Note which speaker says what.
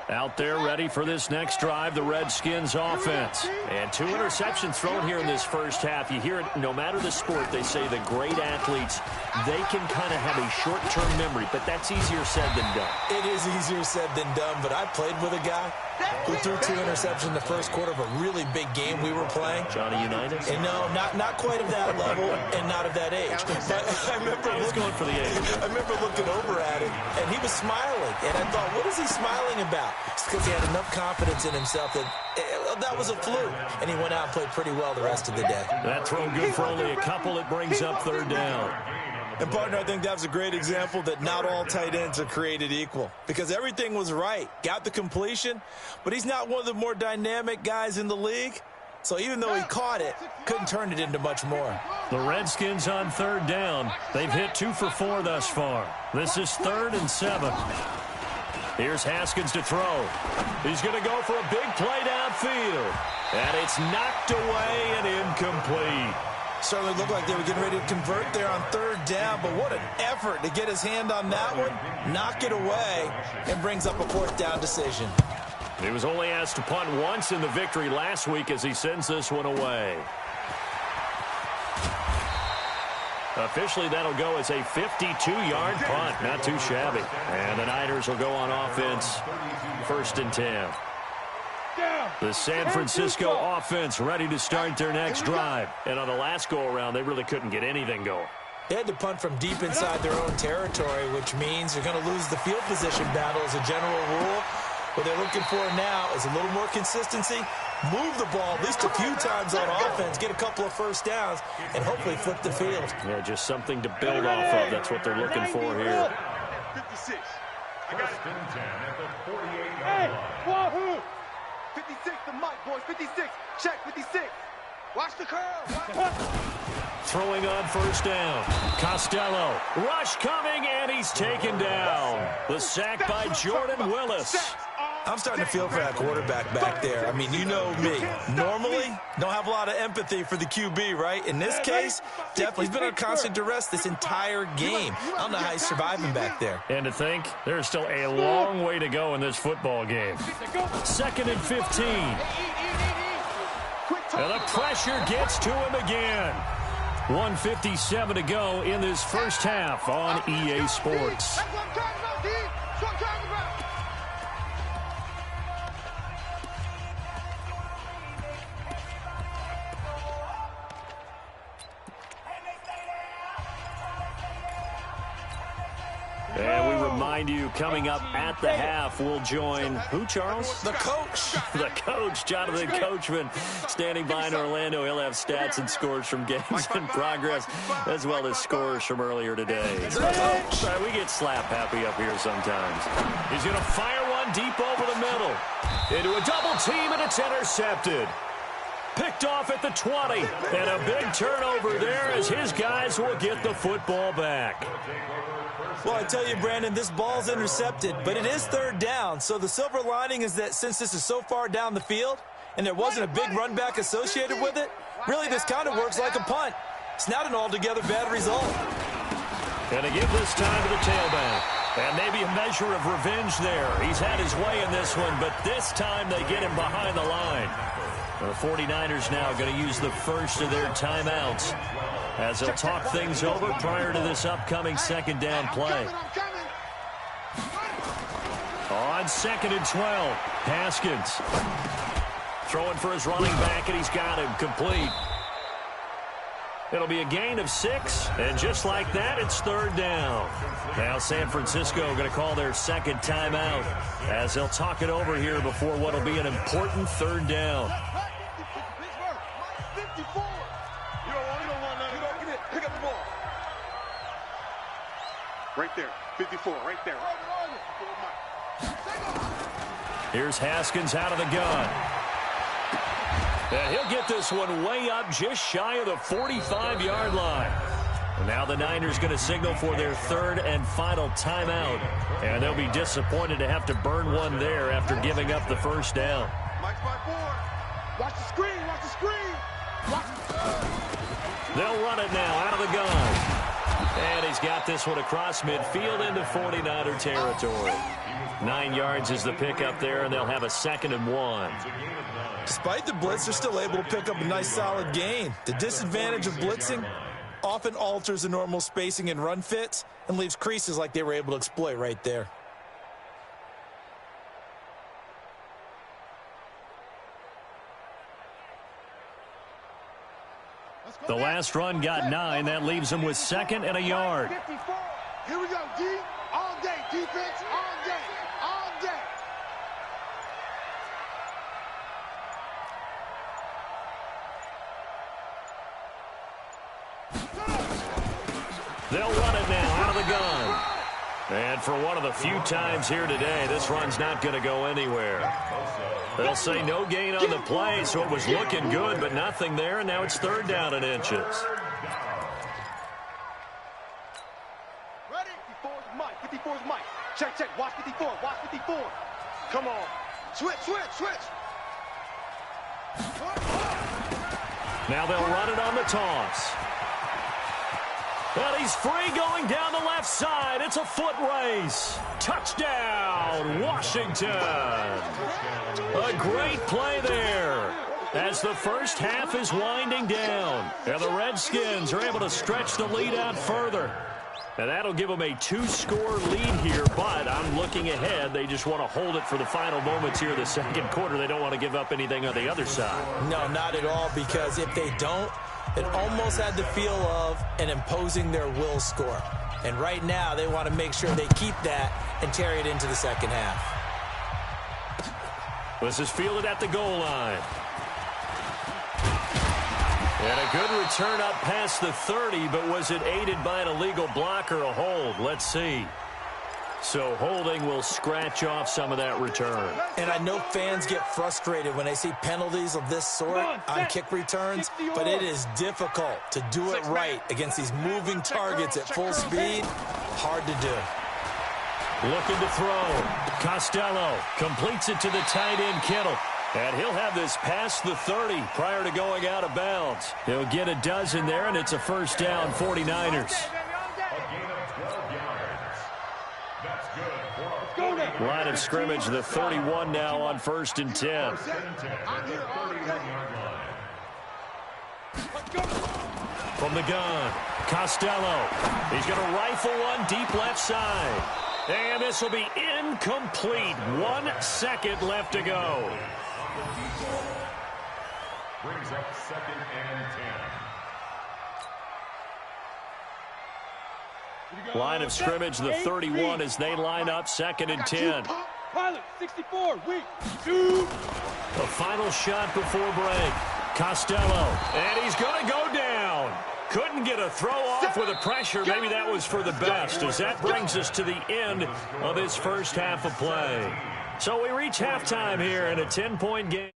Speaker 1: Out there ready for this next drive, the Redskins offense. And 2 interceptions thrown here in this first half. You hear it, no matter the sport, they say the great athletes, they can kind of have a short-term memory, but that's easier said than done.
Speaker 2: It is easier said than done, but I played with a guy who threw 2 interceptions in the first quarter of a really big game we were playing.
Speaker 1: Johnny Unitas?
Speaker 2: And no, not quite of that level and not of that age. But I remember
Speaker 1: going for the age.
Speaker 2: I remember looking over at him, and he was smiling. And I thought, what is he smiling about? It's because he had enough confidence in himself that was a fluke. And he went out and played pretty well the rest of the day.
Speaker 1: That throw good for only a couple. It brings up 3rd down.
Speaker 2: And, partner, I think that was a great example that not all tight ends are created equal. Because everything was right. Got the completion, but he's not one of the more dynamic guys in the league. So even though he caught it, couldn't turn it into much more.
Speaker 1: The Redskins on 3rd down. They've hit 2 for 4 thus far. This is 3rd and 7. Here's Haskins to throw. He's going to go for a big play downfield. And it's knocked away and incomplete.
Speaker 2: Certainly looked like they were getting ready to convert there on 3rd down, but what an effort to get his hand on that one, knock it away, and brings up a 4th down decision.
Speaker 1: He was only asked to punt once in the victory last week as he sends this one away. Officially, that'll go as a 52-yard punt. Not too shabby. And the Niners will go on offense, 1st and 10. The San Francisco offense ready to start their next drive. And on the last go-around, they really couldn't get anything going.
Speaker 2: They had to punt from deep inside their own territory, which means they're going to lose the field position battle as a general rule. What they're looking for now is a little more consistency, move the ball at least a few times on offense, get a couple of 1st downs, and hopefully flip the field.
Speaker 1: Yeah, just something to build off of. That's what they're looking for here.
Speaker 3: 56. I got it. Hey, wahoo! 56, the mic, boys. 56. Check, 56. Watch the curve.
Speaker 1: Throwing on 1st down. Costello. Rush coming, and he's taken down. The sack by Jordan Willis.
Speaker 2: I'm starting to feel for that quarterback back there. I mean, you know me. Normally, don't have a lot of empathy for the QB, right? In this case, definitely he's been under constant duress this entire game. I don't know how he's surviving back there.
Speaker 1: And to think, there's still a long way to go in this football game. 2nd and 15. And the pressure gets to him again. 1:57 to go in this first half on EA Sports.
Speaker 3: That's what I'm talking about, D. That's what I'm talking about.
Speaker 1: And we remind you, coming up at the half, we'll join who, Charles?
Speaker 2: The coach.
Speaker 1: The coach, Jonathan Coachman, standing by in Orlando. He'll have stats and scores from games in progress, as well as scores from earlier today. So, we get slap happy up here sometimes. He's going to fire one deep over the middle. Into a double team, and it's intercepted. Picked off at the 20. And a big turnover there as his guys will get the football back.
Speaker 2: Well, I tell you, Brandon, this ball's intercepted, but it is 3rd down. So the silver lining is that since this is so far down the field and there wasn't a big run back associated with it, really this kind of works like a punt. It's not an altogether bad result.
Speaker 1: Going to give this time to the tailback. And maybe a measure of revenge there. He's had his way in this one, but this time they get him behind the line. The 49ers now going to use the first of their timeouts as they'll talk things over prior to this upcoming 2nd down play. On 2nd and 12, Haskins throwing for his running back, and he's got him complete. It'll be a gain of 6, and just like that, it's 3rd down. Now San Francisco going to call their 2nd timeout as they'll talk it over here before what will be an important 3rd down.
Speaker 3: Right there, 54, right there.
Speaker 1: Here's Haskins out of the gun. And he'll get this one way up just shy of the 45-yard line. And now the Niners going to signal for their 3rd and final timeout. And they'll be disappointed to have to burn one there after giving up the 1st down.
Speaker 3: Mike's by 4. Watch the screen, watch the screen.
Speaker 1: They'll run it now out of the gun. And he's got this one across midfield into 49er territory. 9 yards is the pickup there, and they'll have a 2nd and 1.
Speaker 2: Despite the blitz, they're still able to pick up a nice solid gain. The disadvantage of blitzing often alters the normal spacing and run fits and leaves creases like they were able to exploit right there.
Speaker 1: The last run got 9. That leaves them with 2nd and a yard.
Speaker 4: Here we go, D. All day. Defense, all day. All day.
Speaker 1: They'll run it now out of the gun. And for one of the few times here today, this run's not going to go anywhere. They'll say no gain on the play, so it was looking good, but nothing there, and now it's 3rd down and inches.
Speaker 4: Ready? 54's Mike. 54's Mike. Check, check. Watch 54. Watch 54. Come on. Switch, switch, switch.
Speaker 1: Now they'll run it on the toss. And he's free going down the left side. It's a foot race. Touchdown, Washington. A great play there as the first half is winding down. And the Redskins are able to stretch the lead out further. And that'll give them a 2-score lead here, but I'm looking ahead. They just want to hold it for the final moments here in the 2nd quarter. They don't want to give up anything on the other side.
Speaker 2: No, not at all, because if they don't, it almost had the feel of an imposing their will score. And right now, they want to make sure they keep that and carry it into the 2nd half.
Speaker 1: This is fielded at the goal line. And a good return up past the 30, but was it aided by an illegal block or a hold? Let's see. So holding will scratch off some of that return.
Speaker 2: And I know fans get frustrated when they see penalties of this sort on kick returns, but it is difficult to do it right against these moving targets at full speed. Hard to do.
Speaker 1: Looking to throw. Costello completes it to the tight end, Kittle. And he'll have this past the 30 prior to going out of bounds. He'll get a dozen there, and it's a 1st down, 49ers. Line of scrimmage, the 31 now on 1st and 10. From the gun, Costello. He's going to rifle one deep left side. And this will be incomplete. 1 second left to go.
Speaker 5: Brings up 2nd and 10.
Speaker 1: Line of scrimmage, the 31 as they line up 2nd and 10.
Speaker 4: Pilot, 64, weak. 2.
Speaker 1: The final shot before break. Costello, and he's going to go down. Couldn't get a throw off with the pressure. Maybe that was for the best, as that brings us to the end of this first half of play. So we reach halftime here in a 10-point game.